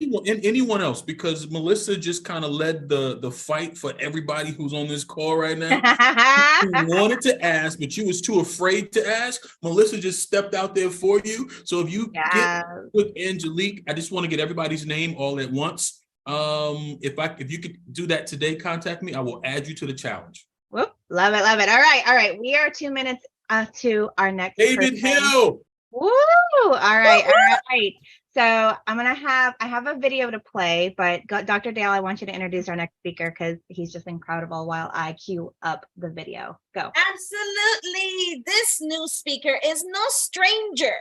And anyone else, because Melissa just kind of led the fight for everybody who's on this call right now. You wanted to ask, but you was too afraid to ask. Melissa just stepped out there for you. So if you get Yeah. with Angelique, I just want to get everybody's name all at once. If you could do that today, contact me. I will add you to the challenge. Whoop, love it, love it. All right. We are 2 minutes to our next David person. Hill. Woo! All right. So I have a video to play, but Dr. Dale, I want you to introduce our next speaker because he's just incredible while I queue up the video. Go. Absolutely. This new speaker is no stranger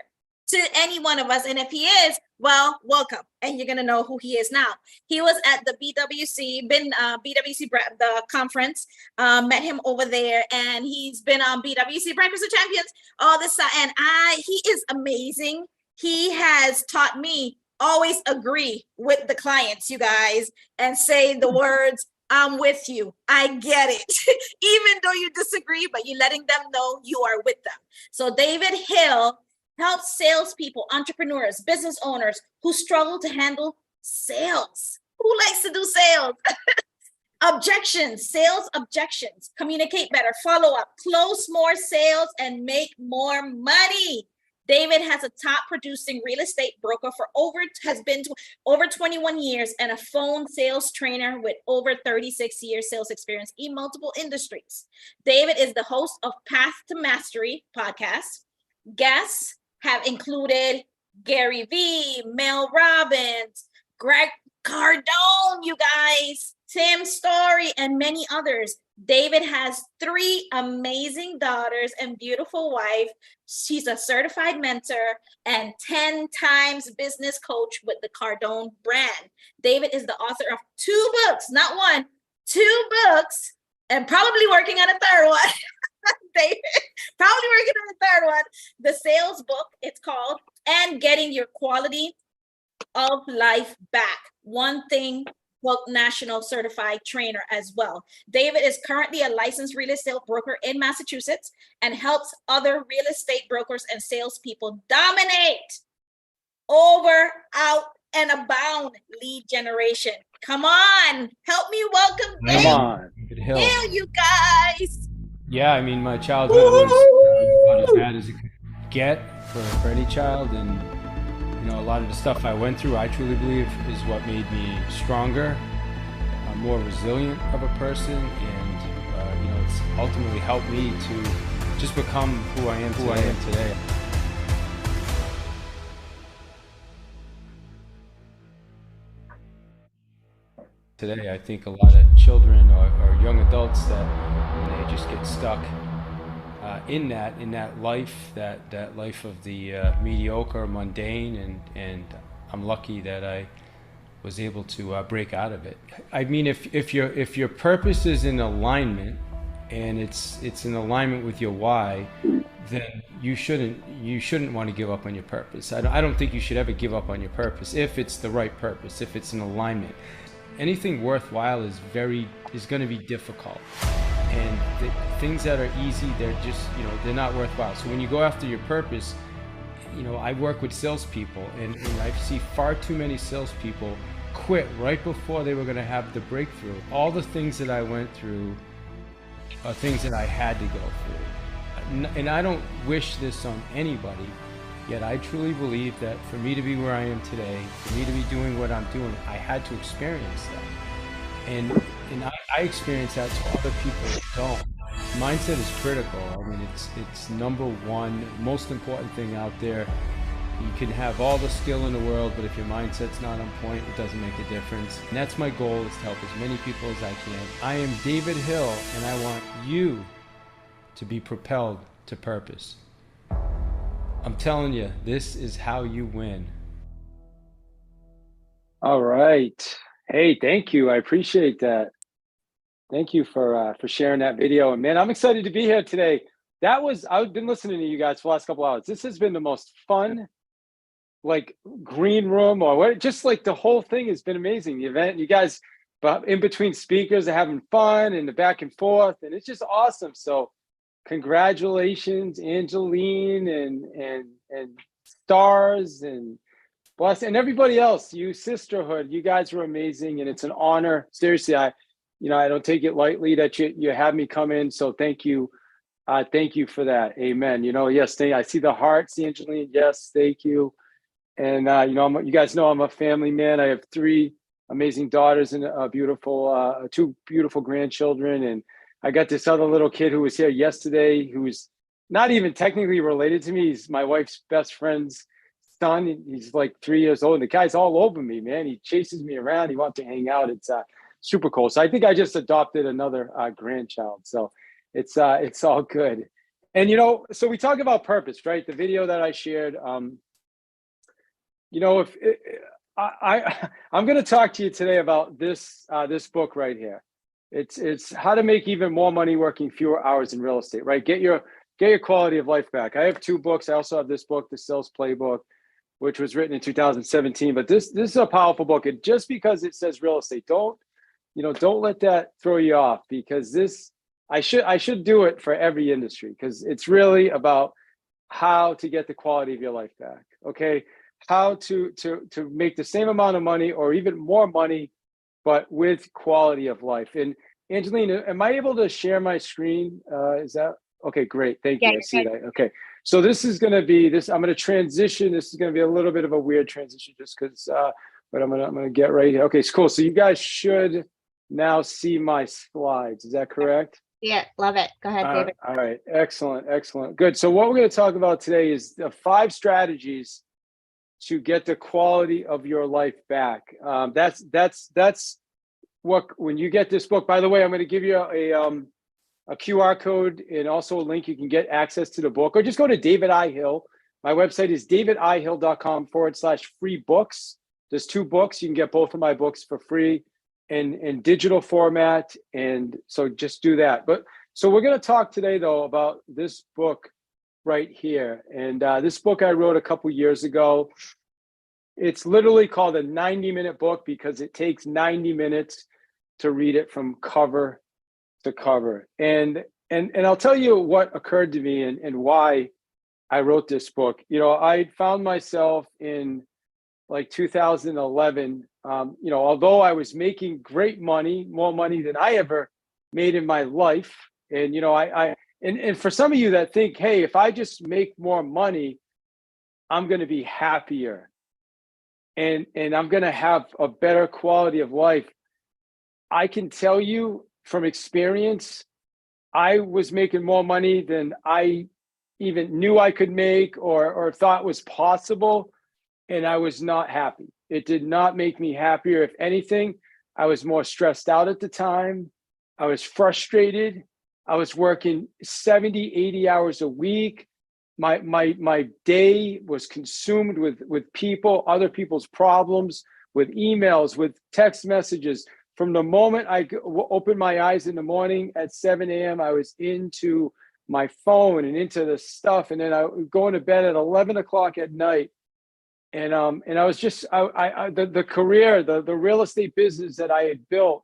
to any one of us. And if he is, well, welcome. And you're going to know who he is now. He was at the BWC, the conference, met him over there, and he's been on BWC Breakfast of Champions all this time. And he is amazing. He has taught me always agree with the clients, you guys, and say the words, I'm with you. I get it. Even though you disagree, but you're letting them know you are with them. So David Hill helps salespeople, entrepreneurs, business owners who struggle to handle sales. Who likes to do sales? Sales objections, communicate better, follow up, close more sales, and make more money. David has a top producing real estate broker has been over 21 years and a phone sales trainer with over 36 years sales experience in multiple industries. David is the host of Path to Mastery podcast. Guests have included Gary Vee, Mel Robbins, Greg Cardone, you guys, Tim Story, and many others. David has 3 amazing daughters and beautiful wife. She's a certified mentor and 10 times business coach with the Cardone brand. David is the author of 2 books, not one, 2 books, and probably working on a 3rd one. David, probably working on the 3rd one. The sales book, it's called, and Getting Your Quality of Life Back. One thing, book national certified trainer as well. David is currently a licensed real estate broker in Massachusetts and helps other real estate brokers and salespeople dominate over, out, and abound lead generation. Come on, help me welcome David Hill, you guys. Yeah, I mean, my childhood was about as bad as it could get for any child, and you know, a lot of the stuff I went through, I truly believe, is what made me stronger, more resilient of a person, and you know, it's ultimately helped me to just become who I am today. Today, I think a lot of children or young adults that they just get stuck in that life, that life of the mediocre, mundane, and I'm lucky that I was able to break out of it. I mean, if your purpose is in alignment, and it's in alignment with your why, then you shouldn't want to give up on your purpose. I don't think you should ever give up on your purpose if it's the right purpose, if it's in alignment. Anything worthwhile is going to be difficult, and the things that are easy, they're just, you know, they're not worthwhile. So when you go after your purpose, you know, I work with salespeople, and I see far too many salespeople quit right before they were going to have the breakthrough. All the things that I went through are things that I had to go through, and I don't wish this on anybody. Yet I truly believe that for me to be where I am today, for me to be doing what I'm doing, I had to experience that. And I experience that, so other people don't. Mindset is critical. I mean, it's number one, most important thing out there. You can have all the skill in the world, but if your mindset's not on point, it doesn't make a difference. And that's my goal, is to help as many people as I can. I am David Hill, and I want you to be propelled to purpose. I'm telling you, this is how you win. All right. Hey, thank you. I appreciate that. Thank you for sharing that video. And man, I'm excited to be here today. I've been listening to you guys for the last couple hours. This has been the most fun, like, green room, or what, just like the whole thing has been amazing. The event, you guys, but in between speakers are having fun and the back and forth, and it's just awesome. So congratulations, Angeline and Stars and blessed. And everybody else, you sisterhood, you guys were amazing. And it's an honor. Seriously, I don't take it lightly that you have me come in. So thank you. Thank you for that. Amen. Yes, I see the hearts, Angeline. Yes, thank you. And, you guys know I'm a family man. I have 3 amazing daughters and a beautiful, 2 beautiful grandchildren. And I got this other little kid who was here yesterday, who's not even technically related to me. He's my wife's best friend's son. He's like 3 years old. And the guy's all over me, man. He chases me around. He wants to hang out. It's super cool. So I think I just adopted another grandchild. So it's all good. And, so we talk about purpose, right? The video that I shared, if I'm going to talk to you today about this book right here. It's how to make even more money working fewer hours in real estate, right? Get your quality of life back. I have 2 books. I also have this book, The Sales Playbook, which was written in 2017. But this is a powerful book. And just because it says real estate, don't let that throw you off, because I should do it for every industry, because it's really about how to get the quality of your life back. Okay. How to make the same amount of money or even more money, but with quality of life. And Angeline, am I able to share my screen? Is that okay? Great. Thank you. I see that. Okay. So this is going to be I'm going to transition. This is going to be a little bit of a weird transition just because, but I'm going to get right here. Okay. It's cool. So you guys should now see my slides. Is that correct? Yeah, love it. Go ahead, David. All right. Excellent. Good. So what we're going to talk about today is the 5 strategies to get the quality of your life back. That's what, when you get this book, by the way, I'm going to give you a QR code and also a link. You can get access to the book, or just go to David I. Hill. My website is davidihill.com/free books. There's 2 books. You can get both of my books for free in digital format. And so just do that. So we're going to talk today though about this book right here. And this book I wrote a couple years ago. It's literally called a 90-minute book because it takes 90 minutes to read it from cover to cover. And I'll tell you what occurred to me and why I wrote this book. I found myself in like 2011, although I was making great money, more money than I ever made in my life. And, and for some of you that think, hey, if I just make more money, I'm going to be happier and I'm going to have a better quality of life. I can tell you from experience, I was making more money than I even knew I could make or thought was possible. And I was not happy. It did not make me happier. If anything, I was more stressed out at the time. I was frustrated. I was working 70, 80 hours a week. My day was consumed with people, other people's problems, with emails, with text messages. From the moment I opened my eyes in the morning at 7 a.m., I was into my phone and into the stuff. And then I was going to bed at 11 o'clock at night. And I was just, the career, the real estate business that I had built,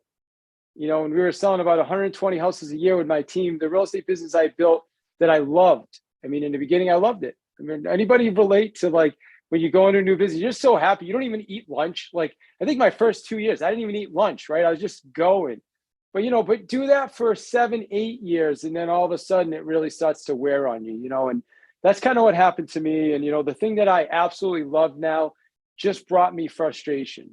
when we were selling about 120 houses a year with my team, the real estate business I built that I loved. I mean, in the beginning, I loved it. I mean, anybody relate to like when you go into a new business, you're so happy. You don't even eat lunch. Like, I think my first 2 years, I didn't even eat lunch, right? I was just going. But, but do that for 7, 8 years. And then all of a sudden it really starts to wear on you, and that's kind of what happened to me. And, the thing that I absolutely love now just brought me frustration.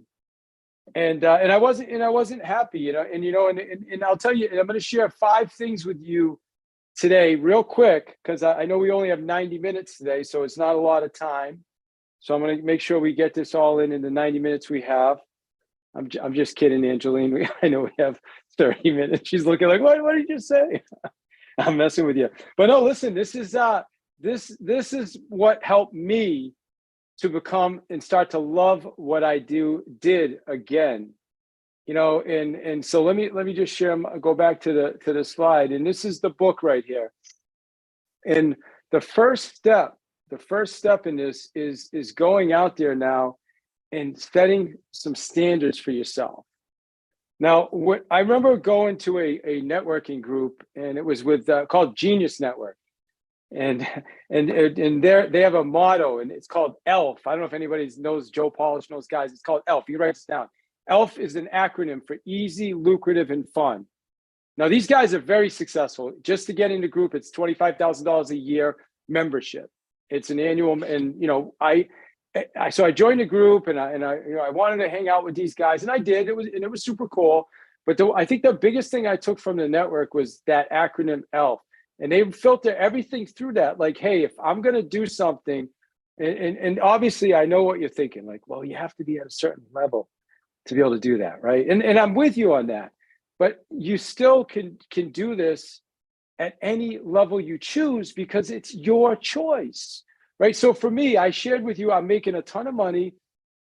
And I wasn't happy, and I'll tell you, and I'm going to share 5 things with you today real quick, because I know we only have 90 minutes today, so it's not a lot of time. So I'm going to make sure we get this all in the 90 minutes we have. I'm just kidding, Angeline. I know we have 30 minutes. She's looking like, what did you say? I'm messing with you. But no, listen, this is what helped me to become and start to love what I did again. And so let me just share, go back to the slide. And this is the book right here. And the first step in this is going out there now and setting some standards for yourself. Now, I remember going to a networking group, and it was with called Genius Network. and they have a motto, and it's called ELF. I don't know if anybody knows Joe Polish, knows guys. It's called ELF. You write this down. ELF is an acronym for easy, lucrative, and fun. Now these guys are very successful. Just to get into group, it's $25,000 a year membership. It's an annual, and so I joined the group, and I wanted to hang out with these guys, and I did. It was super cool. But I think the biggest thing I took from the network was that acronym ELF. And they filter everything through that. Like, hey, if I'm going to do something, and obviously I know what you're thinking, like, well, you have to be at a certain level to be able to do that, right? And I'm with you on that. But you still can do this at any level you choose because it's your choice, right? So for me, I shared with you, I'm making a ton of money,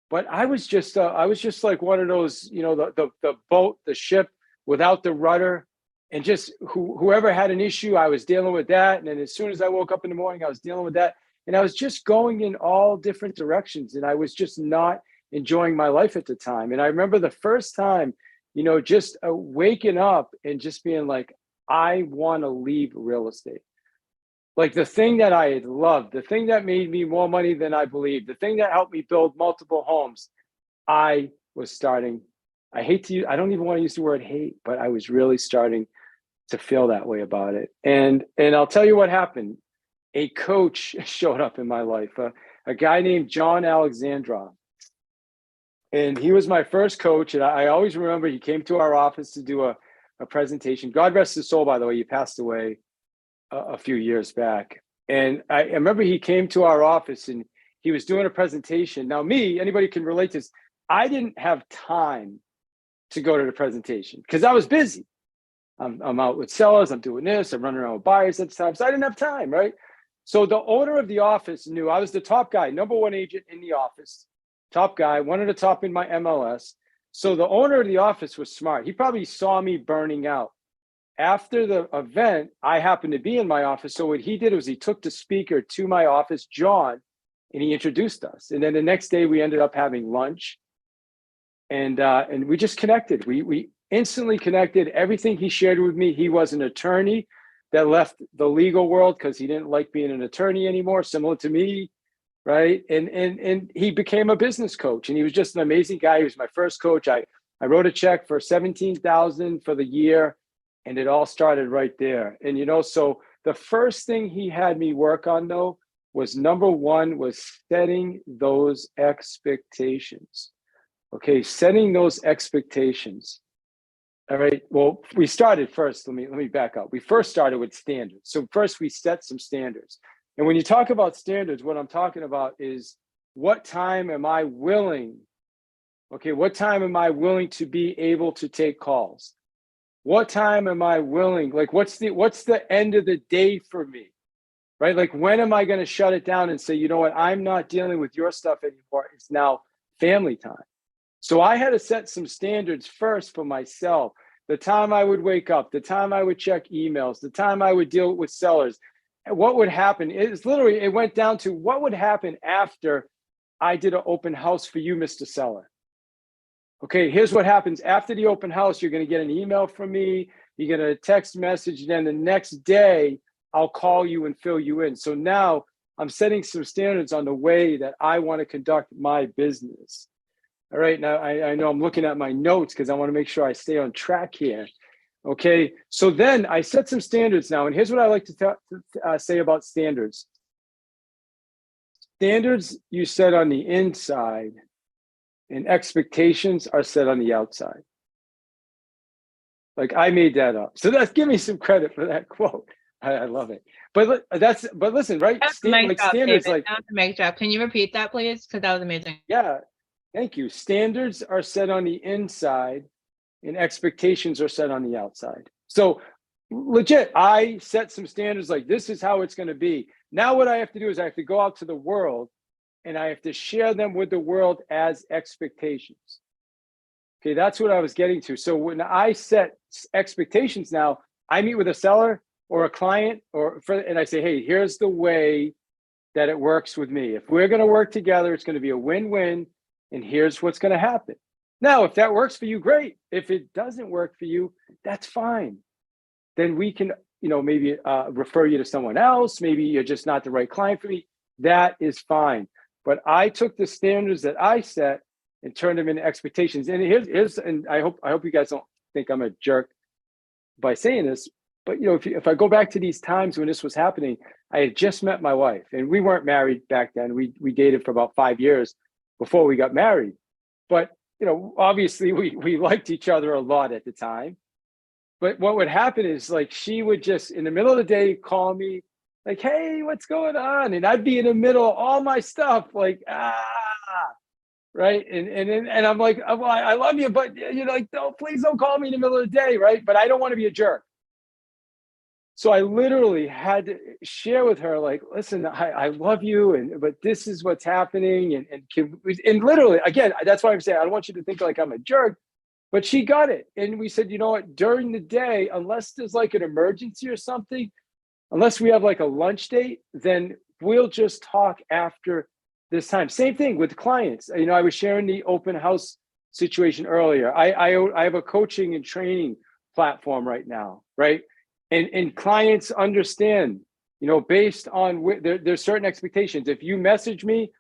but I was just like one of those, the boat, the ship without the rudder. And just whoever had an issue, I was dealing with that. And then as soon as I woke up in the morning, I was dealing with that. And I was just going in all different directions. And I was just not enjoying my life at the time. And I remember the first time, just waking up and just being like, I want to leave real estate. Like the thing that I had loved, the thing that made me more money than I believed, the thing that helped me build multiple homes, I was starting, I don't even want to use the word hate, but I was really starting to feel that way about it. And I'll tell you what happened. A coach showed up in my life, a guy named John Alexandrov. And he was my first coach. And I always remember he came to our office to do a presentation. God rest his soul, by the way, he passed away a few years back. And I remember he came to our office and he was doing a presentation. Now anybody can relate to this. I didn't have time to go to the presentation because I was busy. I'm out with sellers, I'm doing this, I'm running around with buyers at the time. So I didn't have time, right? So the owner of the office knew I was the top guy, number one agent in the office, top guy, one of the top in my MLS. So the owner of the office was smart. He probably saw me burning out. After the event, I happened to be in my office. So what he did was he took the speaker to my office, John, and he introduced us. And then the next day we ended up having lunch and we just connected. We instantly connected. Everything he shared with me, he was an attorney that left the legal world because he didn't like being an attorney anymore, similar to me, right? And he became a business coach, and he was just an amazing guy. He was my first coach. I wrote a check for $17,000 for the year, and it all started right there. And so the first thing he had me work on, though, was number one was setting those expectations. Okay, setting those expectations. All right. Well, we started first. Let me back up. We first started with standards. So first we set some standards. And when you talk about standards, what I'm talking about is what time am I willing? Okay, what time am I willing to be able to take calls? What time am I willing? Like, what's the end of the day for me? Right? Like, when am I going to shut it down and say, you know what, I'm not dealing with your stuff anymore. It's now family time. So I had to set some standards first for myself. The time I would wake up, the time I would check emails, the time I would deal with sellers. And what would happen is literally, it went down to what would happen after I did an open house for you, Mr. Seller. Okay, here's what happens. After the open house, you're going to get an email from me. You get a text message. Then the next day, I'll call you and fill you in. So now I'm setting some standards on the way that I want to conduct my business. All right, now I know I'm looking at my notes because I want to make sure I stay on track here. Okay, so then I set some standards now. And here's what I like to say about standards. Standards you set on the inside and expectations are set on the outside. Like, I made that up. So give me some credit for that quote. I love it. But listen, right? Standards, like, that was a mic drop. Can you repeat that, please? Because that was amazing. Yeah, thank you. Standards are set on the inside and expectations are set on the outside. So legit, I set some standards like this is how it's going to be. Now what I have to do is I have to go out to the world and I have to share them with the world as expectations. Okay, that's what I was getting to. So when I set expectations now, I meet with a seller or a client and I say, hey, here's the way that it works with me. If we're going to work together, it's going to be a win-win, and here's what's going to happen. Now, if that works for you, great. If it doesn't work for you, that's fine. Then we can maybe refer you to someone else. Maybe you're just not the right client for me. That is fine. But I took the standards that I set and turned them into expectations. And here's and I hope you guys don't think I'm a jerk by saying this, but if I go back to these times when this was happening, I had just met my wife, and we weren't married back then. We dated for about 5 years before we got married. But obviously we liked each other a lot at the time. But what would happen is, like, she would just in the middle of the day call me, like, hey, what's going on? And I'd be in the middle of all my stuff, like, right. And I'm like, well, I love you, but like, no, please don't call me in the middle of the day, right? But I don't want to be a jerk. So I literally had to share with her, like, listen, I love you, but this is what's happening, and literally, again, that's why I'm saying I don't want you to think like I'm a jerk. But she got it. And we said, you know what, during the day, unless there's like an emergency or something, unless we have like a lunch date, then we'll just talk after this time. Same thing with clients. I was sharing the open house situation earlier. I have a coaching and training platform right now, right? And clients understand, based on there's certain expectations. If you message me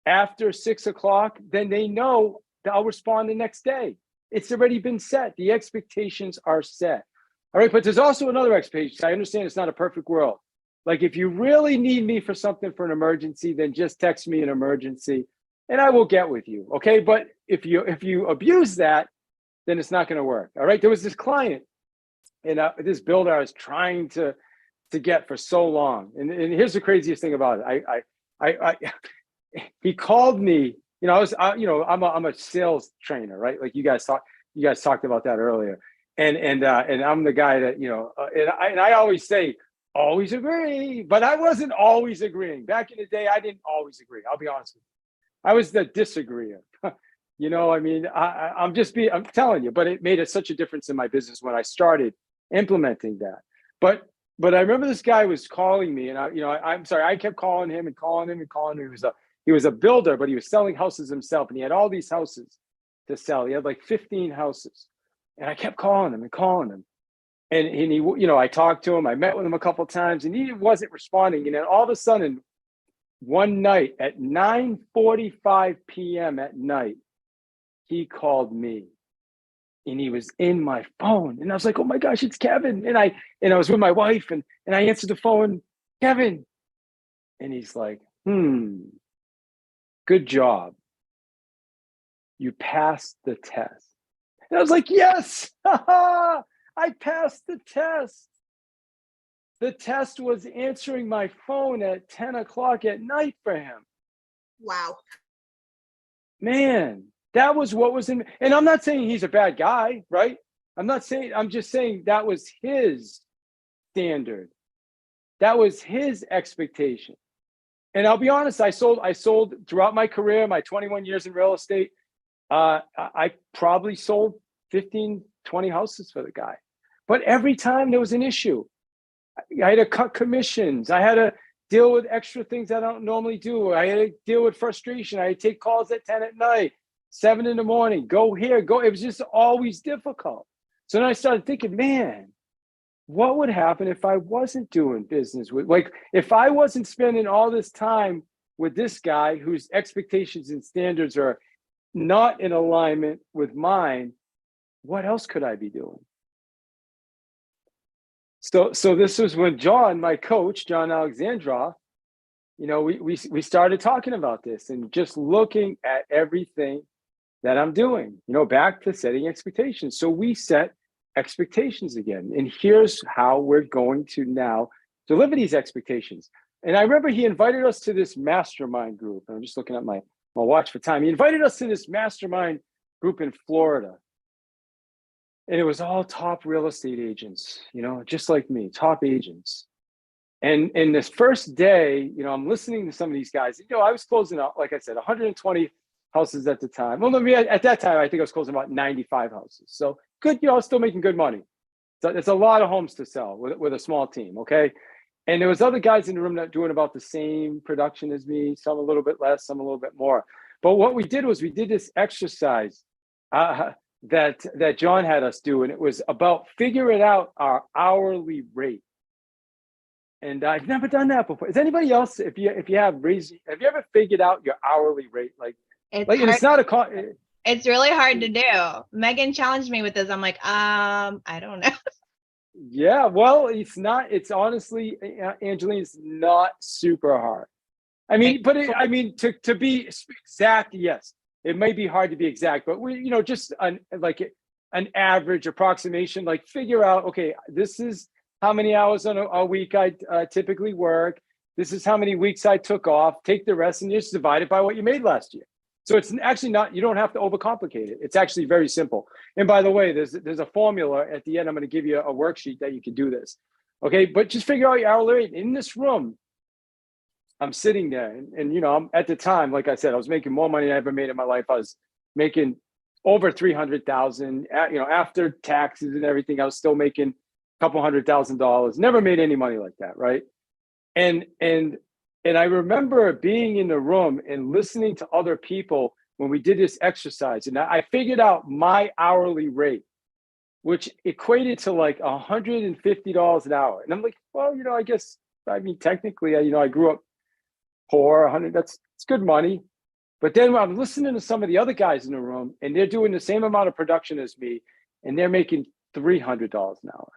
after 6 o'clock, then they know that I'll respond the next day. It's already been set. The expectations are set. All right, but there's also another expectation. I understand it's not a perfect world. Like, if you really need me for something, for an emergency, then just text me an emergency and I will get with you. Okay, but if you abuse that, then it's not going to work. All right, there was this client and this builder I was trying to get for so long. And here's the craziest thing about it. He called me. I'm a sales trainer, right? Like you guys talked about that earlier. And I'm the guy that, and I always say, always agree, but I wasn't always agreeing. Back in the day, I didn't always agree. I'll be honest with you. I was the disagreeer. I'm telling you, but it made such a difference in my business when I started implementing that. But I remember this guy was calling me, and I'm sorry, I kept calling him and calling him and calling him. He was a builder, but he was selling houses himself, and he had all these houses to sell. He had like 15 houses, and I kept calling him and calling him. And he, I talked to him. I met with him a couple of times, and he wasn't responding. And then all of a sudden, one night at 9:45 p.m. at night, he called me, and he was in my phone, and I was like, "Oh my gosh, it's Kevin!" And I was with my wife, and I answered the phone, Kevin, and he's like, good job. You passed the test. And I was like, yes, I passed the test. The test was answering my phone at 10 o'clock at night for him. Wow. Man, that was what was in, and I'm not saying he's a bad guy, right? I'm just saying that was his standard. That was his expectation. And I'll be honest, I sold throughout my career, my 21 years in real estate. I probably sold 15, 20 houses for the guy. But every time there was an issue, I had to cut commissions. I had to deal with extra things I don't normally do. I had to deal with frustration. I had to take calls at 10 at night, 7 in the morning, go here, go. It was just always difficult. So then I started thinking, man, what would happen if I wasn't doing business with, like, if I wasn't spending all this time with this guy whose expectations and standards are not in alignment with mine, what else could I be doing? So this was when John, my coach, John Alexandrov, we started talking about this and just looking at everything that I'm doing, back to setting expectations. So we set expectations again. And here's how we're going to now deliver these expectations. And I remember he invited us to this mastermind group. And I'm just looking at my watch for time. He invited us to this mastermind group in Florida. And it was all top real estate agents, just like me, top agents. And this first day, I'm listening to some of these guys. I was closing out, like I said, 120 houses at the time. Well, at that time, I think I was closing about 95 houses. So good, still making good money. So it's a lot of homes to sell with a small team, okay? And there was other guys in the room that doing about the same production as me, some a little bit less, some a little bit more. But what we did was we did this exercise that John had us do, and it was about figuring out our hourly rate. And I've never done that before. Is anybody else, if you have ever figured out your hourly rate? It's and hard. it's not a It's really hard to do. Megan challenged me with this. I'm like, I don't know. Yeah, well, it's honestly, Angeline, it's not super hard. I mean, but to be exact, yes, it may be hard to be exact, but just an average approximation, like figure out, okay, this is how many hours on a week I typically work. This is how many weeks I took off. Take the rest and just divide it by what you made last year. So it's actually not, you don't have to overcomplicate it. It's actually very simple. And by the way, there's a formula at the end. I'm going to give you a worksheet that you can do this. Okay, but just figure out your hourly rate. In this room, I'm sitting there and I'm at the time, like I said, I was making more money than I ever made in my life. I was making over 300,000, after taxes and everything. I was still making a couple $100,000. Never made any money like that, right? And I remember being in the room and listening to other people when we did this exercise, and I figured out my hourly rate, which equated to like $150 an hour. And I'm like, well, technically, I grew up poor, 100, it's good money. But then I'm listening to some of the other guys in the room, and they're doing the same amount of production as me, and they're making $300 an hour,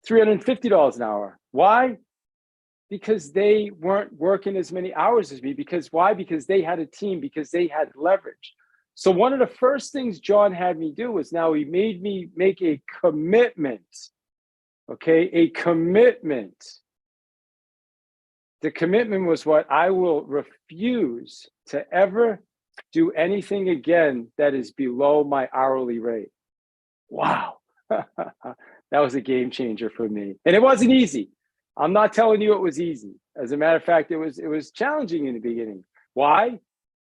$350 an hour. Why? Because they weren't working as many hours as me. Why? Because they had a team, because they had leverage. So one of the first things John had me do was he made me make a commitment. Okay, a commitment. The commitment was what? I will refuse to ever do anything again that is below my hourly rate. Wow. That was a game changer for me. And it wasn't easy. I'm not telling you it was easy. As a matter of fact, it was challenging in the beginning. Why?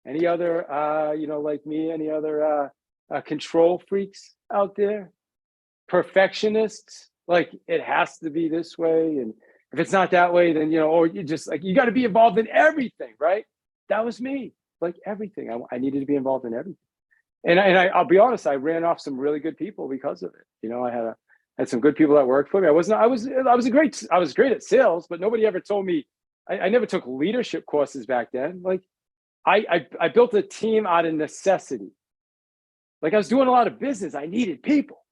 Any other, like me, any other control freaks out there? Perfectionists? Like, it has to be this way. And if it's not that way, then, or you just like, you got to be involved in everything, right? That was me. Like everything. I needed to be involved in everything. And I'll be honest, I ran off some really good people because of it. I had some good people that worked for me. I was great at sales, but nobody ever told me. I never took leadership courses back then. Like I built a team out of necessity. Like I was doing a lot of business. I needed people.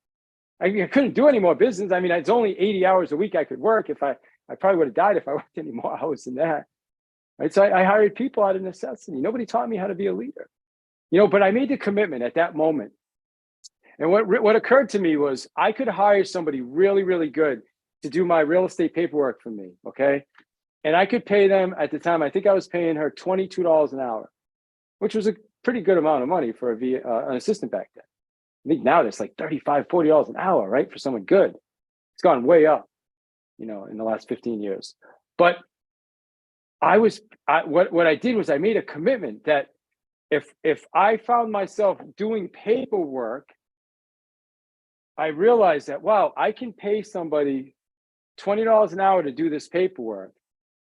I couldn't do any more business. I mean, it's only 80 hours a week I could work. If I probably would have died if I worked any more hours than that. Right. So I hired people out of necessity. Nobody taught me how to be a leader. But I made the commitment at that moment. And what occurred to me was I could hire somebody really, really good to do my real estate paperwork for me, okay? And I could pay them at the time, I think I was paying her $22 an hour, which was a pretty good amount of money for an assistant back then. I think now it's like $35, $40 an hour, right? For someone good. It's gone way up, in the last 15 years. But what I did was I made a commitment that if I found myself doing paperwork, I realized that, wow, I can pay somebody $20 an hour to do this paperwork.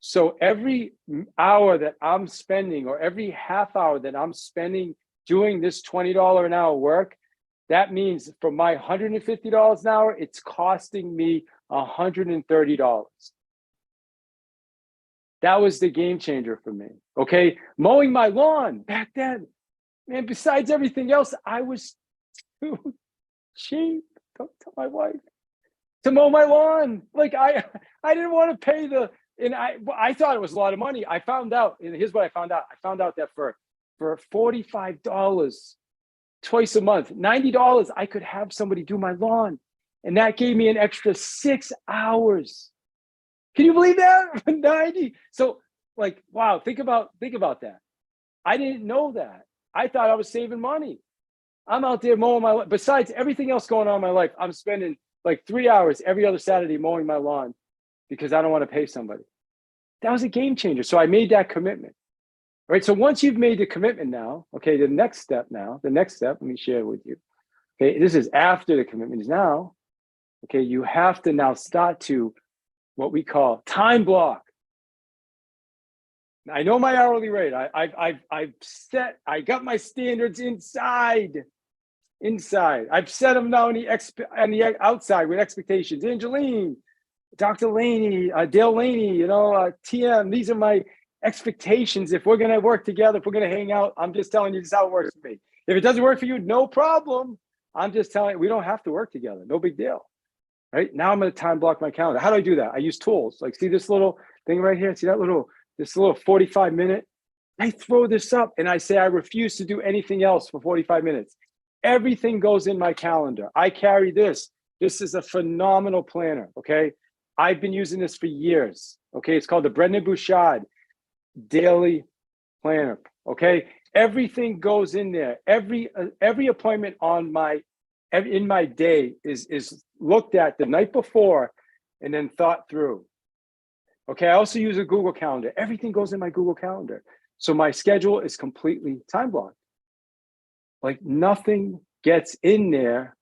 So every hour that I'm spending, or every half hour that I'm spending doing this $20 an hour work, that means for my $150 an hour, it's costing me $130. That was the game changer for me. Okay. Mowing my lawn back then, man, besides everything else, I was too cheap. Don't tell my wife to mow my lawn. Like I didn't want to pay and I thought it was a lot of money. I found out, and here's what I found out. I found out that for $45 twice a month, $90, I could have somebody do my lawn. And that gave me an extra 6 hours. Can you believe that? 90. So like, wow, think about that. I didn't know that. I thought I was saving money. I'm out there mowing my lawn. Besides everything else going on in my life, I'm spending like 3 hours every other Saturday mowing my lawn because I don't want to pay somebody. That was a game changer. So I made that commitment. All right. So once you've made the commitment now, okay, the next step, let me share with you. Okay, this is after the commitment is now. Okay, you have to now start to what we call time block. I know my hourly rate. I got my standards inside. I've set them now on the outside with expectations. Angeline, Dr. Laney, Dale Laney, TM, these are my expectations. If we're going to work together, if we're going to hang out, I'm just telling you this is how it works for me. If it doesn't work for you, no problem. I'm just telling you, we don't have to work together. No big deal. Right now, I'm going to time block my calendar. How do I do that? I use tools. Like, see this little thing right here? See this little 45-minute? I throw this up and I say, I refuse to do anything else for 45 minutes. Everything goes in my calendar. I carry this. This is a phenomenal planner. Okay. I've been using this for years. Okay. It's called the Brendan Bouchard Daily Planner. Okay. Everything goes in there. Every appointment in my day is looked at the night before and then thought through. Okay. I also use a Google Calendar. Everything goes in my Google Calendar. So my schedule is completely time blocked. Like nothing gets in there,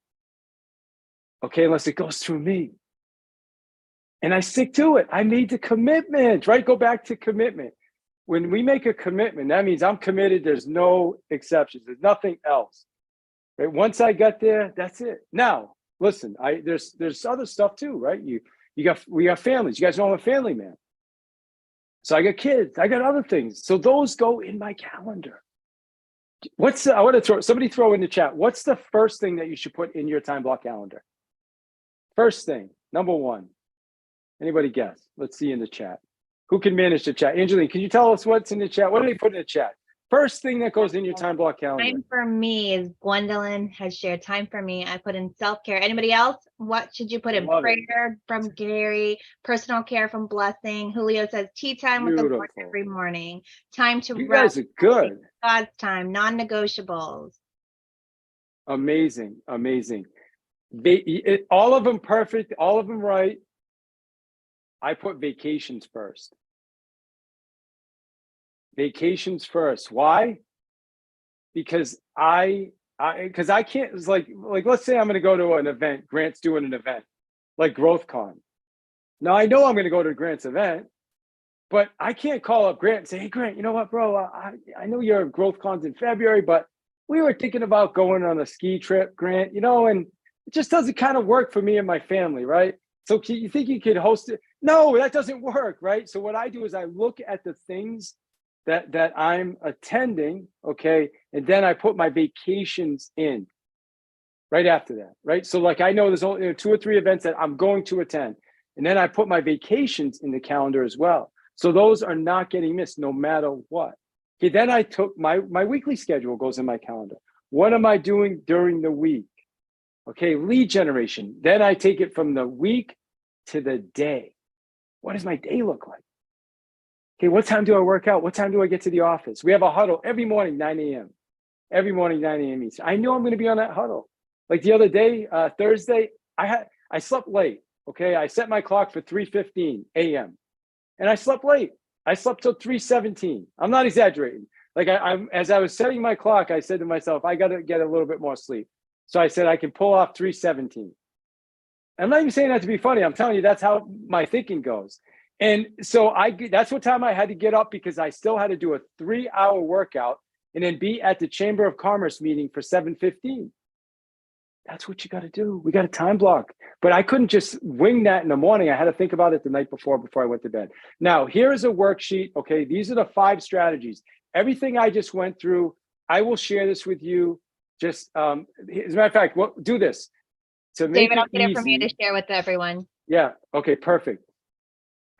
okay, unless it goes through me. And I stick to it. I made the commitment, right? Go back to commitment. When we make a commitment, that means I'm committed. There's no exceptions. There's nothing else. Right? Once I get there, that's it. Now, listen, there's other stuff too, right? We got families. You guys know I'm a family man. So I got kids, I got other things. So those go in my calendar. I want to somebody throw in the chat. What's the first thing that you should put in your time block calendar? First thing, number one. Anybody guess? Let's see in the chat. Who can manage the chat? Angeline, can you tell us what's in the chat? What do they put in the chat? First thing that goes in your time block calendar. Time for me is Gwendolyn has shared time for me. I put in self-care. Anybody else? What should you put in? Prayer from Gary, personal care from Blessing. Julio says tea time with the Lord every morning. Time to you rest. guys are good. God's time, non-negotiables. Amazing, amazing. All of them perfect, all of them right. I put vacations first. Vacations first. Why? Because I can't. It's like let's say I'm going to go to an event. Grant's doing an event like GrowthCon. Now I know I'm going to go to Grant's event, but I can't call up Grant and say, "Hey Grant, you know what, bro? I know your GrowthCon's in February, but we were thinking about going on a ski trip, Grant. And it just doesn't kind of work for me and my family, right? So you think you could host it? No, that doesn't work, right? So what I do is I look at the things that I'm attending, okay, and then I put my vacations in right after that, right? So like I know there's only 2 or 3 events that I'm going to attend, and then I put my vacations in the calendar as well. So those are not getting missed no matter what. Okay, then I took my weekly schedule goes in my calendar. What am I doing during the week? Okay, lead generation. Then I take it from the week to the day. What does my day look like? Okay, what time do I work out? What time do I get to the office? We have a huddle every morning, 9 a.m. Every morning, 9 a.m. Eastern. I know I'm going to be on that huddle. Like the other day, Thursday, I slept late. Okay, I set my clock for 3:15 a.m. and I slept late. I slept till 3:17. I'm not exaggerating. Like as I was setting my clock, I said to myself, I got to get a little bit more sleep. So I said I can pull off 3:17. I'm not even saying that to be funny. I'm telling you, that's how my thinking goes. And so that's what time I had to get up because I still had to do a 3-hour workout and then be at the Chamber of Commerce meeting for 7:15. That's what you got to do. We got a time block. But I couldn't just wing that in the morning. I had to think about it the night before I went to bed. Now, here is a worksheet. Okay, these are the 5 strategies. Everything I just went through, I will share this with you. Just as a matter of fact, do this. To make David, I'll get easy, it from you to share with everyone. Yeah, okay, perfect.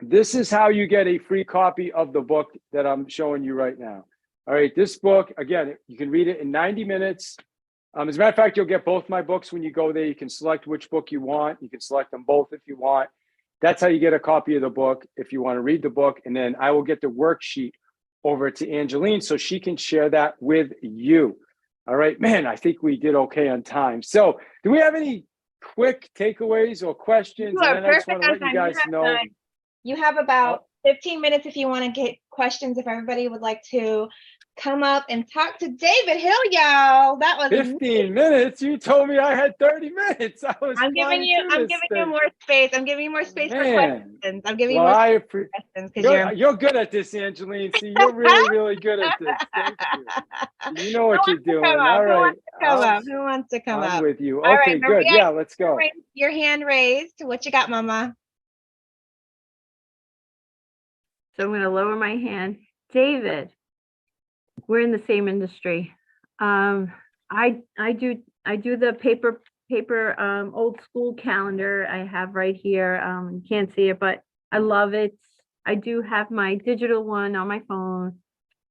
This is how you get a free copy of the book that I'm showing you right now. All right, this book, again, you can read it in 90 minutes. As a matter of fact, you'll get both my books when you go there. You can select which book you want. You can select them both if you want. That's how you get a copy of the book if you want to read the book. And then I will get the worksheet over to Angeline so she can share that with you. All right, man, I think we did okay on time. So do we have any quick takeaways or questions? You are and then I just want to let perfect you on guys time. know. You have about 15 minutes if you want to get questions, if everybody would like to come up and talk to David Hill, y'all. That was 15 minutes? You told me I had 30 minutes. I'm giving you more space. I'm giving you more space for questions. I'm giving you more space for questions because you're good at this, Angeline. See, you're really, really good at this. Thank you. You know what you're doing. All right. Who wants to come up? I'm with you. All okay, right, good. Yeah, let's go. Your hand raised. What you got, Mama? So I'm going to lower my hand. David, we're in the same industry. I do the paper old school calendar I have right here. You can't see it, but I love it. I do have my digital one on my phone,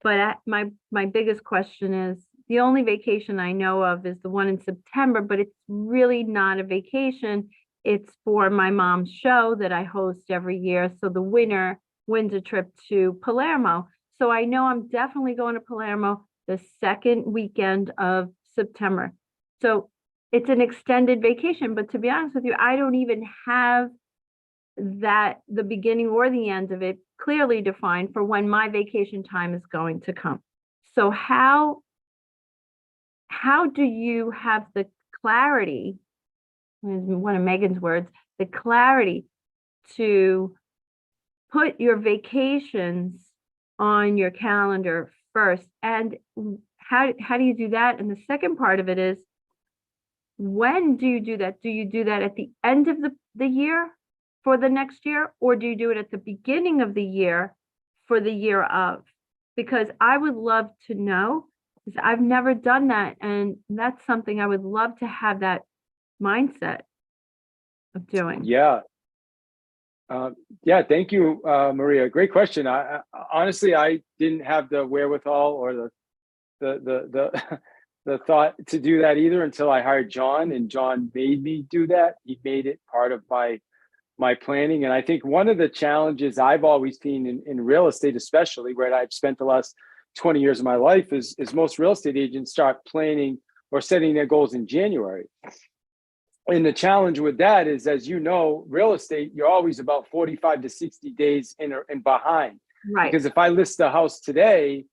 but my biggest question is, the only vacation I know of is the one in September, but it's really not a vacation. It's for my mom's show that I host every year. So the winner wins a trip to Palermo. So I know I'm definitely going to Palermo the second weekend of September. So it's an extended vacation, but to be honest with you, I don't even have that the beginning or the end of it clearly defined for when my vacation time is going to come. So how do you have the clarity, one of Megan's words, the clarity to put your vacations on your calendar first? And how do you do that? And the second part of it is, when do you do that? Do you do that at the end of the year for the next year, or do you do it at the beginning of the year for the year of? Because I would love to know, because I've never done that, and that's something I would love to have that mindset of doing. Yeah. Yeah, thank you, Maria. Great question. I honestly, I didn't have the wherewithal or the thought to do that either until I hired John, and John made me do that. He made it part of my planning. And I think one of the challenges I've always seen in real estate, especially where I've spent the last 20 years of my life, is most real estate agents start planning or setting their goals in January. And the challenge with that is, as you know, real estate, you're always about 45 to 60 days in behind. Right. Because if I list a house today,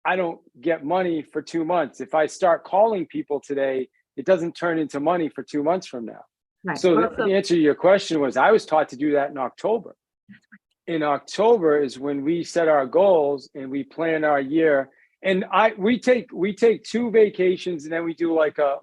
I don't get money for 2 months. If I start calling people today, it doesn't turn into money for 2 months from now. Right. So the answer to your question was, I was taught to do that in October. In October is when we set our goals and we plan our year. And we take 2 vacations, and then we do like a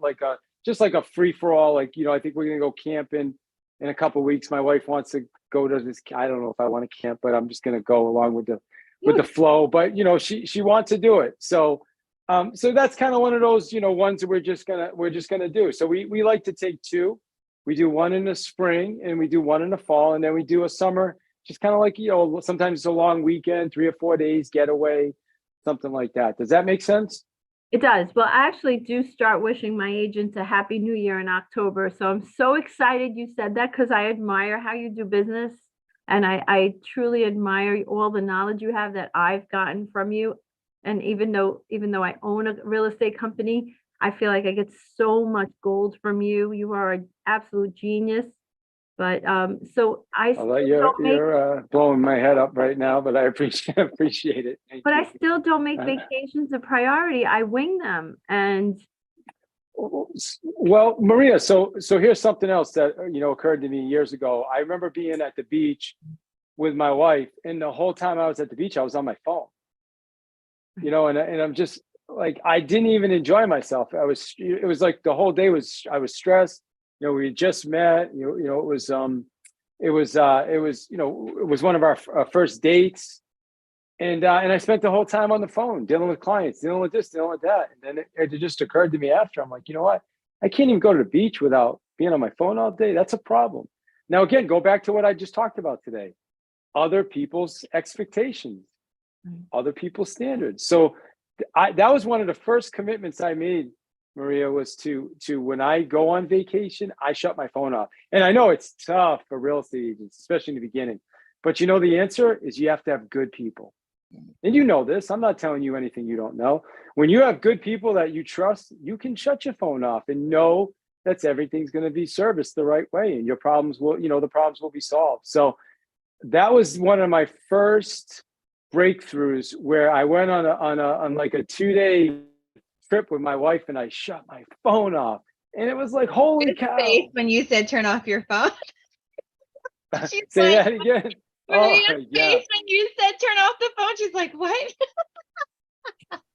just like a free for all. Like, I think we're gonna go camping in a couple of weeks. My wife wants to go to this. I don't know if I want to camp, but I'm just gonna go along with the flow. But she wants to do it. So that's kind of one of those ones that we're just gonna do. So we like to take 2. We do one in the spring and we do one in the fall, and then we do a summer, just kind of like, sometimes it's a long weekend, 3 or 4 days getaway, something like that. Does that make sense? It does. Well, I actually do start wishing my agents a happy new year in October. So I'm so excited you said that, because I admire how you do business. And I truly admire all the knowledge you have that I've gotten from you. And even though I own a real estate company, I feel like I get so much gold from you. You are an absolute genius. But so you're blowing my head up right now, but I appreciate it. Thank you. I still don't make vacations a priority. I wing them. And well, Maria, so here's something else that occurred to me years ago. I remember being at the beach with my wife, and the whole time I was at the beach, I was on my phone. And I'm just like, I didn't even enjoy myself. It was like the whole day I was stressed. We had just met. It was one of our first dates, and I spent the whole time on the phone dealing with clients, dealing with this, dealing with that. And then it just occurred to me after, I'm like, you know what? I can't even go to the beach without being on my phone all day. That's a problem. Now, again, go back to what I just talked about today: other people's expectations, other people's standards. So that was one of the first commitments I made, Maria, was to when I go on vacation, I shut my phone off. And I know it's tough for real estate agents, especially in the beginning. But the answer is, you have to have good people. And you know this. I'm not telling you anything you don't know. When you have good people that you trust, you can shut your phone off and know that everything's going to be serviced the right way, and your problems will, the problems will be solved. So that was one of my first breakthroughs, where I went on like a 2-day trip with my wife, and I shut my phone off, and it was like, holy cow. Face when you said turn off your phone. Say that again. Maria's face when you said turn off the phone, she's like, what?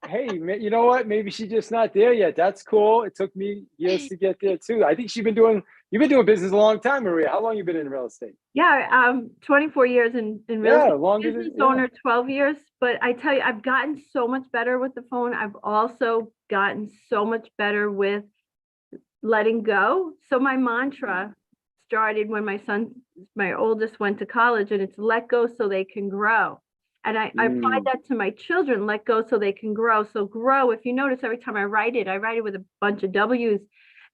Hey, you know what? Maybe she's just not there yet. That's cool. It took me years to get there too. I think she's been doing You've been doing business a long time, Maria. How long you been in real estate? Yeah, 24 years in real Yeah, estate. longer than Business owner, 12 years. But I tell you, I've gotten so much better with the phone. I've also gotten so much better with letting go. So my mantra started when my oldest went to college, and it's let go so they can grow. And I applied that to my children, let go so they can grow. So grow, if you notice, every time I write it with a bunch of W's.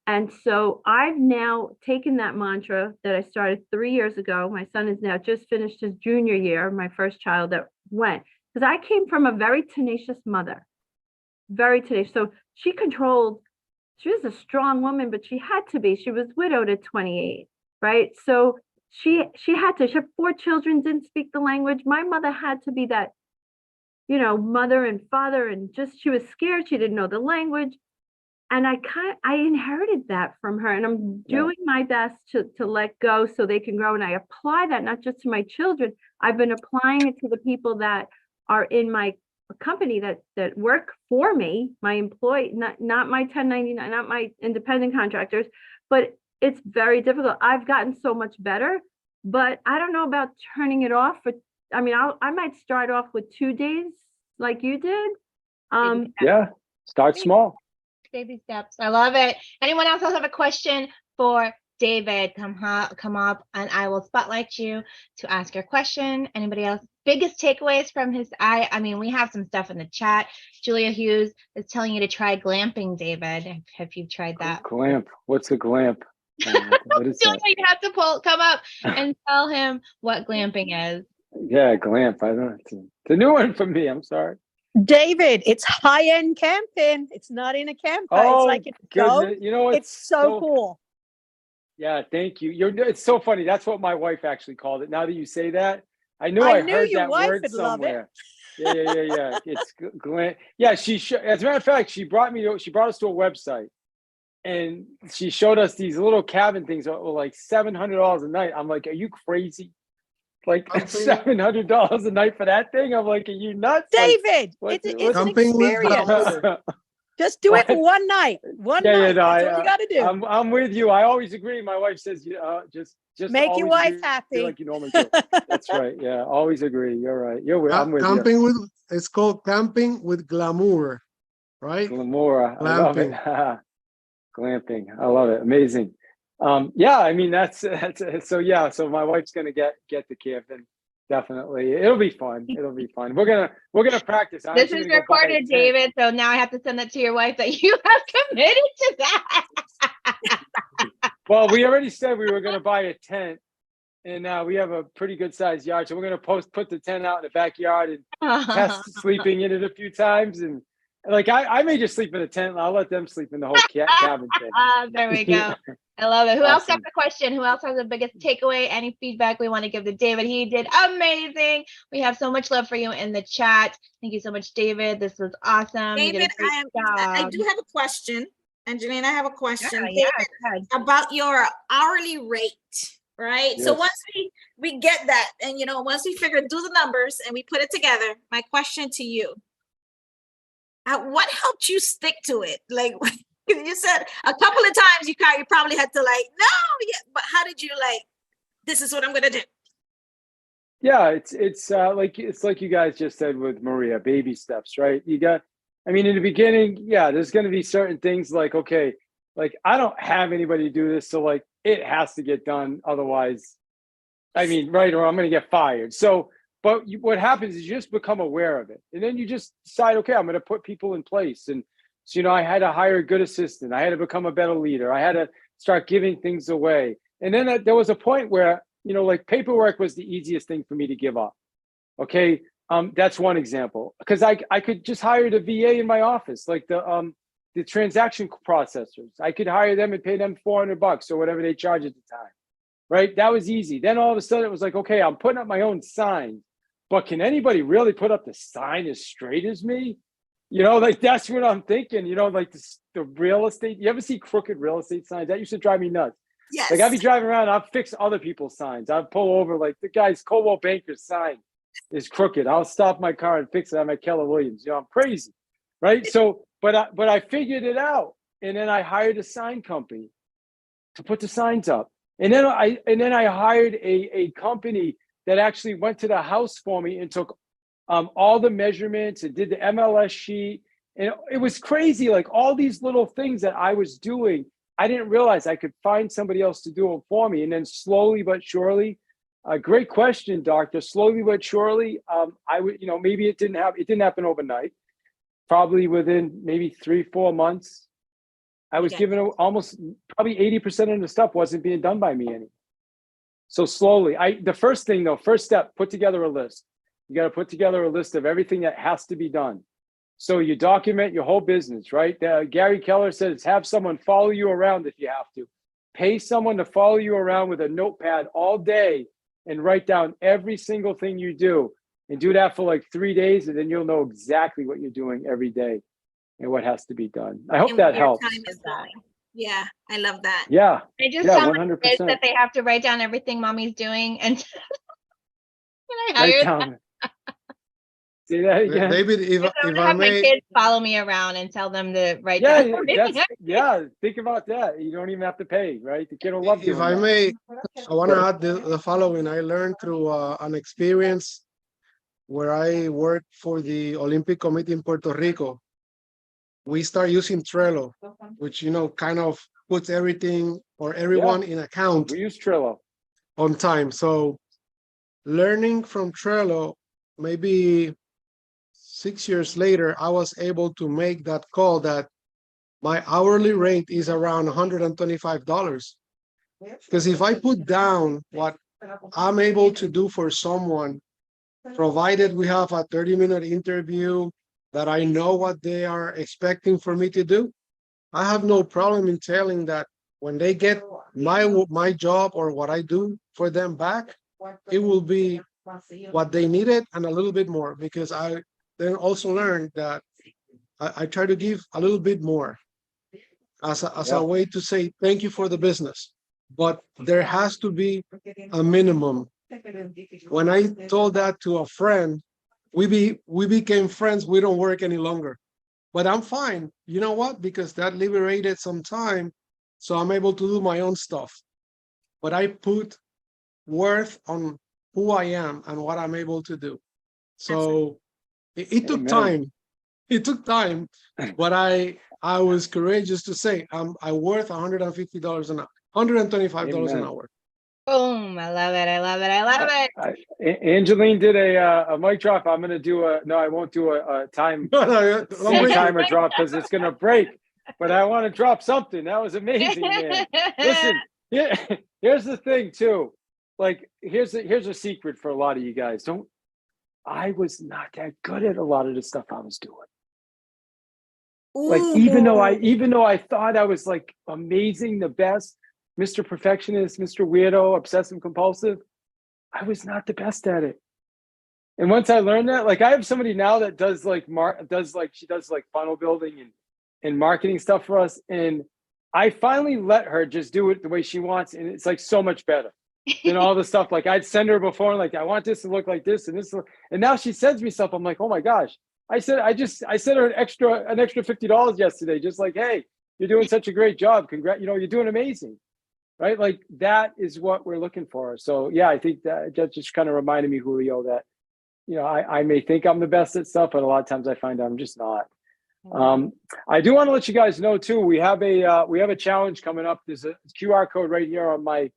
And so I've now taken that mantra that I started 3 years ago. My son is now just finished his junior year, my first child that went, because I came from a very tenacious mother, very tenacious. So she was a strong woman, but she had to be. She was widowed at 28, right? So she had to. She had 4 children, didn't speak the language. My mother had to be that, mother and father, and just she was scared. She didn't know the language. And I inherited that from her, and I'm doing my best to let go so they can grow. And I apply that not just to my children. I've been applying it to the people that are in my company that work for me, my employee, not my 1099, not my independent contractors, but it's very difficult. I've gotten so much better, but I don't know about turning it off. I might start off with 2 days like you did. Yeah, start small. Baby steps. I love it. Anyone else have a question for David? Come up and I will spotlight you to ask your question. Anybody else? Biggest takeaways from his we have some stuff in the chat. Julia Hughes is telling you to try glamping, David. Have you tried that? Glamp. What's a glamp? What is Julia, that? you have to come up and tell him what glamping is. Yeah, glamp. I don't know. It's a new one for me. I'm sorry. David, it's high-end camping. It's not in a camper. Oh, it's like goodness. You know what? It's so cool. Yeah, thank you. It's so funny. That's what my wife actually called it. Now that you say that, I heard your that wife word would love it. somewhere. Yeah. It's glam. Yeah, as a matter of fact, she brought us to a website, and she showed us these little cabin things that were like $700 a night. I'm like, are you crazy? Like $700 a night for that thing? I'm like, are you nuts? David, Like, it's an experience. Just do it for one night. One night. That's all you got to do. I'm with you. I always agree. My wife says, just make your wife happy, like you normally do. That's right. Yeah, always agree. You're right. I'm with camping you. It's called camping with glamour, right? Glamour. I love it. Glamping. I love it. Amazing. That's so. Yeah, so my wife's gonna get the camping. Definitely, it'll be fun. We're gonna practice. This is recorded, David. So now I have to send that to your wife that you have committed to that. Well, we already said we were gonna buy a tent, and we have a pretty good sized yard, so we're gonna put the tent out in the backyard and test sleeping in it a few times. And like I may just sleep in a tent, and I'll let them sleep in the whole cabin thing. There we go. I love it. Who else got the question? Who else has the biggest takeaway? Any feedback we want to give to David? He did amazing. We have so much love for you in the chat. Thank you so much, David. This was awesome. David, I do have a question. Angelina, I have a question. Yeah, David, about your hourly rate, right? Yes. So once we get that, and once we do the numbers and we put it together, my question to you, what helped you stick to it? Like, you said a couple of times you probably had to but how did you this is what I'm gonna do? Yeah, it's like you guys just said with Maria, baby steps, right? In the beginning, there's gonna be certain things like, okay, like I don't have anybody to do this, so like it has to get done, otherwise, right, or I'm gonna get fired. So but what happens is you just become aware of it, and then you just decide, okay, I'm gonna put people in place. And so, I had to hire a good assistant. I had to become a better leader. I had to start giving things away. And then there was a point where, like paperwork was the easiest thing for me to give up. Okay. That's one example, because I could just hire the VA in my office, like the transaction processors. I could hire them and pay them $400 or whatever they charge at the time. Right. That was easy. Then all of a sudden it was like, okay, I'm putting up my own sign, but can anybody really put up the sign as straight as me? Like that's what I'm thinking, like the real estate. You ever see crooked real estate signs? That used to drive me nuts. Yes. Like I'd be driving around, I'd fix other people's signs. I'd pull over, like the guy's Coldwell Banker's sign is crooked. I'll stop my car and fix it. I'm at Keller Williams. I'm crazy. Right. So, but I figured it out. And then I hired a sign company. to put the signs up. And then I hired a company that actually went to the house for me and took all the measurements and did the MLS sheet. And it was crazy. Like all these little things that I was doing, I didn't realize I could find somebody else to do them for me. And then slowly but surely, great question, doctor. Slowly but surely, I would, maybe it didn't happen overnight. Probably within maybe 3-4 months, I was given almost probably 80% of the stuff wasn't being done by me anymore. So slowly, the first step, put together a list. You got to put together a list of everything that has to be done. So you document your whole business, right? Gary Keller says, have someone follow you around if you have to. Pay someone to follow you around with a notepad all day and write down every single thing you do. And do that for like 3 days, and then you'll know exactly what you're doing every day and what has to be done. I hope that helps. Time is going. Yeah, I love that. Yeah. I just yeah, tell 100%. my kids that they have to write down everything mommy's doing, and I Write hire down. Say that again. David, if them to I have my may, kids follow me around and tell them to write down everything. Think about that. You don't even have to pay, right? The kid will love doing if I that. may, I want to add the following. I learned through an experience where I worked for the Olympic Committee in Puerto Rico. We start using Trello, which, kind of puts everything or everyone in account We use Trello. on time. So learning from Trello, maybe 6 years later, I was able to make that call that my hourly rate is around $125. Because if I put down what I'm able to do for someone, provided we have a 30-minute interview that I know what they are expecting for me to do, I have no problem in telling that when they get my job or what I do for them back, it will be what they needed and a little bit more, because I then also learned that I try to give a little bit more as a way to say thank you for the business. But there has to be a minimum. When I told that to a friend, we became friends. We don't work any longer, but I'm fine. You know what? Because that liberated some time, so I'm able to do my own stuff. But I put worth on who I am and what I'm able to do. So it took time. It took time, but I was courageous to say I worth $150 an hour, $125 an hour. Boom! I love it. I love it. I love it. Angeline did a mic drop. I'm gonna do I won't do a time timer drop because it's gonna break. But I want to drop something. That was amazing, man. Listen, here's the thing too. Like here's a secret for a lot of you guys. I was not that good at a lot of the stuff I was doing. Like even though I thought I was like amazing, the best, Mr. Perfectionist, Mr. Weirdo, obsessive compulsive, I was not the best at it. And once I learned that, like I have somebody now that does she does funnel building and marketing stuff for us, and I finally let her just do it the way she wants, and it's like so much better than all the stuff. Like I'd send her before, and like I want this to look like this and this, and now she sends me stuff. I'm like, oh my gosh. I sent her an extra $50 yesterday, just like, hey, you're doing such a great job. Congrats, you're doing amazing. Right? Like that is what we're looking for. So yeah, I think that just kind of reminded me, Julio, that I may think I'm the best at stuff, but a lot of times I find I'm just not. I do want to let you guys know too, we have a challenge coming up. There's a QR code right here on my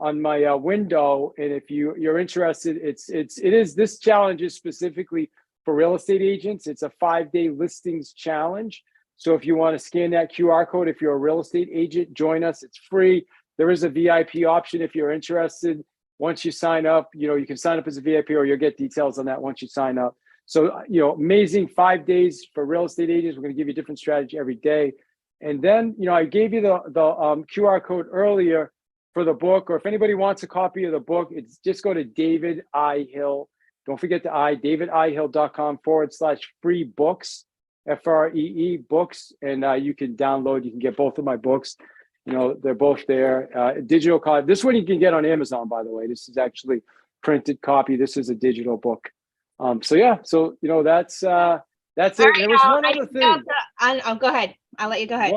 window, and if you're interested, this challenge is specifically for real estate agents. It's a 5-day listings challenge. So if you want to scan that QR code, if you're a real estate agent, join us. It's free. There is a VIP option if you're interested. Once you sign up, you can sign up as a VIP, or you'll get details on that once you sign up. So, amazing 5 days for real estate agents. We're going to give you a different strategy every day. And then, I gave you the QR code earlier for the book, or if anybody wants a copy of the book, it's just go to David I. Hill. Don't forget the davidihill.com/free books, FREE books. And you can get both of my books. They're both there. Digital copy. This one you can get on Amazon, by the way. This is actually printed copy. This is a digital book. So that's That's All it. right, There was y'all, one I other need to go thing. go ahead. I'll let you go ahead.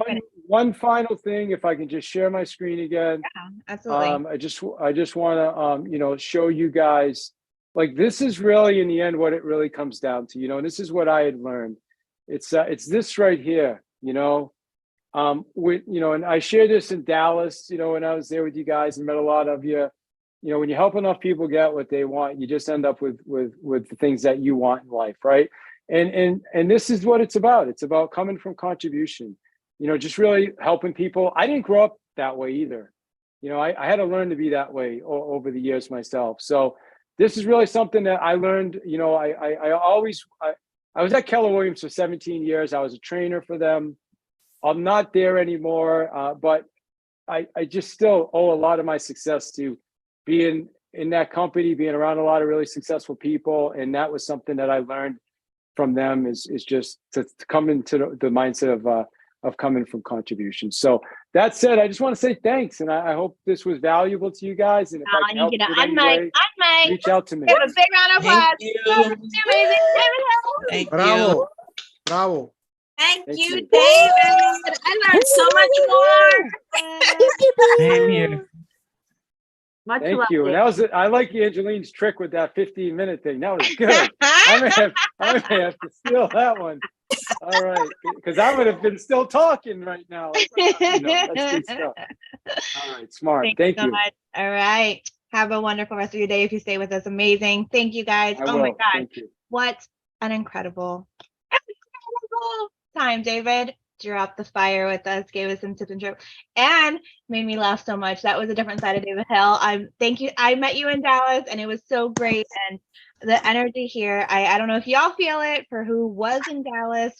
One final thing, if I can just share my screen again. Yeah, absolutely. I just want to show you guys, like, this is really in the end what it really comes down to, and this is what I had learned. It's this right here, and I shared this in Dallas, when I was there with you guys and met a lot of you. When you help enough people get what they want, you just end up with the things that you want in life, right? And this is what it's about. It's about coming from contribution, just really helping people. I didn't grow up that way either. I had to learn to be that way over the years myself. So this is really something that I learned. I was at Keller Williams for 17 years. I was a trainer for them. I'm not there anymore, but I just still owe a lot of my success to being in that company, being around a lot of really successful people. And that was something that I learned from them is just to come into the mindset of coming from contribution. So that said, I just want to say thanks. And I hope this was valuable to you guys. And if I can help in any way, reach out to me. Give a big round of applause. Thank you. That was amazing. David Hill. Thank Bravo. you. Bravo. Thank Thank you, you. David. I learned so much more. Same here. Much Thank love, you. And David. I like Angeline's trick with that 15-minute thing. That was good. I may have to steal that one. All right, because I would have been still talking right now. That's good stuff. All right, smart. Thank so you. much. All right. Have a wonderful rest of your day if you stay with us. Amazing. Thank you guys. I Oh my will. God. Thank you. What an incredible time, David. Dropped the fire with us, gave us some tips and tricks, and made me laugh so much. That was a different side of David Hill. Thank you. I met you in Dallas and it was so great. And the energy here, I don't know if y'all feel it for who was in Dallas